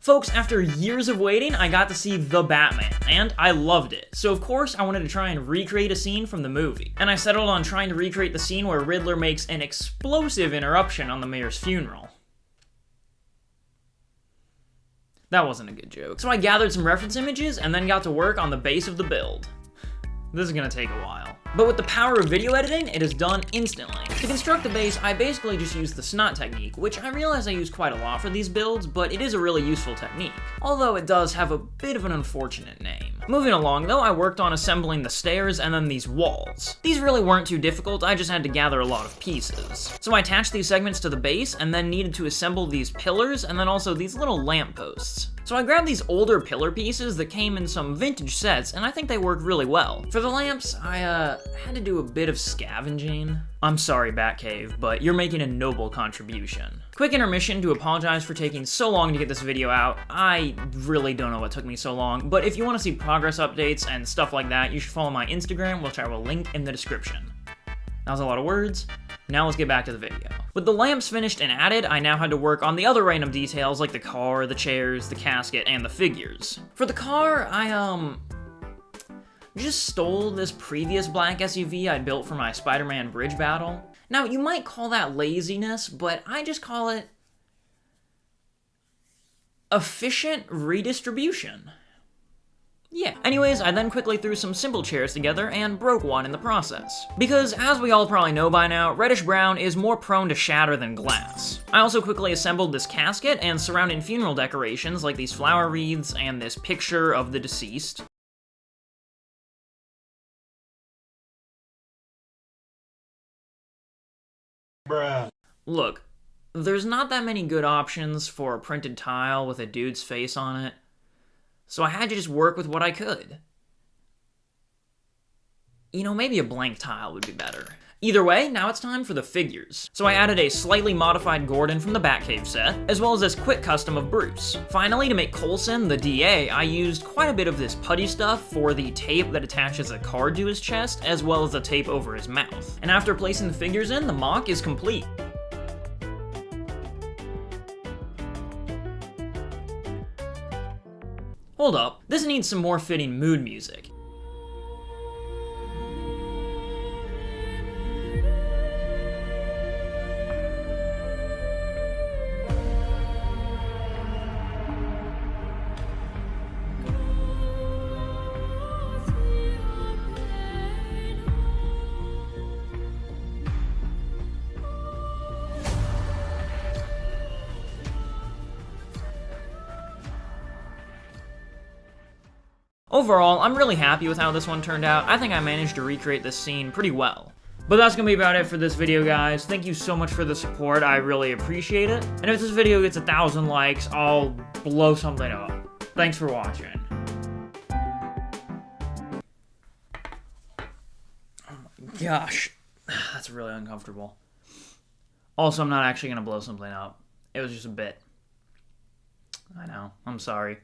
Folks, after years of waiting, I got to see The Batman, and I loved it. So of course, I wanted to try and recreate a scene from the movie. And I settled on trying to recreate the scene where Riddler makes an explosive interruption on the mayor's funeral. That wasn't a good joke. So I gathered some reference images and then got to work on the base of the build. This is gonna take a while. But with the power of video editing, it is done instantly. To construct the base, I basically just used the snot technique, which I realize I use quite a lot for these builds, but it is a really useful technique. Although it does have a bit of an unfortunate name. Moving along though, I worked on assembling the stairs and then these walls. These really weren't too difficult, I just had to gather a lot of pieces. So I attached these segments to the base and then needed to assemble these pillars and then also these little lampposts. So I grabbed these older pillar pieces that came in some vintage sets, and I think they work really well. For the lamps, I had to do a bit of scavenging. I'm sorry, Batcave, but you're making a noble contribution. Quick intermission to apologize for taking so long to get this video out. I really don't know what took me so long, but if you want to see progress updates and stuff like that, you should follow my Instagram, which I will link in the description. That was a lot of words. Now let's get back to the video. With the lamps finished and added, I now had to work on the other random details like the car, the chairs, the casket, and the figures. For the car, I just stole this previous black SUV I built for my Spider-Man bridge battle. Now, you might call that laziness, but I just call it efficient redistribution. Yeah. Anyways, I then quickly threw some simple chairs together and broke one in the process. Because, as we all probably know by now, reddish brown is more prone to shatter than glass. I also quickly assembled this casket and surrounding funeral decorations like these flower wreaths and this picture of the deceased. Bruh. Look, there's not that many good options for a printed tile with a dude's face on it. So I had to just work with what I could. You know, maybe a blank tile would be better. Either way, now it's time for the figures. So I added a slightly modified Gordon from the Batcave set, as well as this quick custom of Bruce. Finally, to make Coulson the DA, I used quite a bit of this putty stuff for the tape that attaches a card to his chest, as well as the tape over his mouth. And after placing the figures in, the MOC is complete. Hold up, this needs some more fitting mood music. Overall, I'm really happy with how this one turned out. I think I managed to recreate this scene pretty well. But that's gonna be about it for this video, guys. Thank you so much for the support, I really appreciate it. And if this video gets 1,000 likes, I'll blow something up. Thanks for watching. Oh my gosh, that's really uncomfortable. Also, I'm not actually gonna blow something up. It was just a bit. I know, I'm sorry.